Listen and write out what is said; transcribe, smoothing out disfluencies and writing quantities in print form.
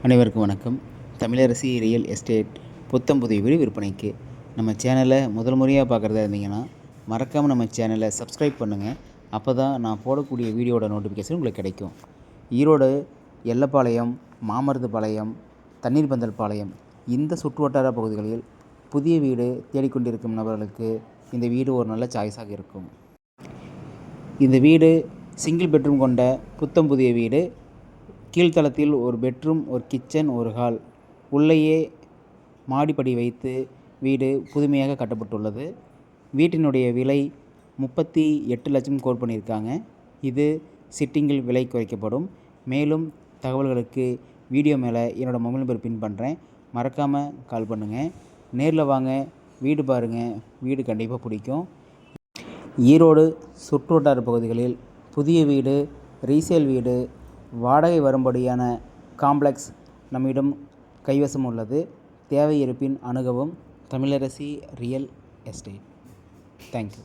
அனைவருக்கும் வணக்கம். Tamilarasi real estate புத்தம் புதிய வீடு விற்பனைக்கு. நம்ம சேனலை முதல் முறையாக பார்க்குறதா இருந்தீங்கன்னா மறக்காமல் நம்ம சேனலை சப்ஸ்கிரைப் பண்ணுங்கள். அப்போ தான் நான் போடக்கூடிய வீடியோட நோட்டிஃபிகேஷன் உங்களுக்கு கிடைக்கும். ஈரோடு எல்லப்பாளையம், மாமருதுபாளையம், தண்ணீர் பந்தல் பாளையம் இந்த சுற்றுவட்டார பகுதிகளில் புதிய வீடு தேடிக்கொண்டிருக்கும் நபர்களுக்கு இந்த வீடு ஒரு நல்ல சாய்ஸாக இருக்கும். இந்த வீடு சிங்கிள் பெட்ரூம் கொண்ட புத்தம் புதிய வீடு. கீழ்த்தளத்தில் ஒரு பெட்ரூம், ஒரு கிச்சன், ஒரு ஹால், உள்ளேயே மாடிப்படி வைத்து வீடு புதுமையாக கட்டப்பட்டுள்ளது. வீட்டினுடைய விலை 38 லட்சம் கோட் பண்ணியிருக்காங்க. இது சிட்டிங்கில் விலை குறைக்கப்படும். மேலும் தகவல்களுக்கு வீடியோ மேலே என்னோடய மொபைல் நம்பர் பின் பண்ணுறேன். மறக்காமல் கால் பண்ணுங்கள். நேரில் வாங்க, வீடு பாருங்கள். வீடு கண்டிப்பாக பிடிக்கும். ஈரோடு சுற்றுவட்டார பகுதிகளில் புதிய வீடு, ரீசேல் வீடு, வாடகை வரும்படியான காம்ப்ளெக்ஸ் நம்மிடம் கைவசம் உள்ளது. தேவை இருப்பின் அணுகவும். Tamilarasi real estate. தேங்க்யூ.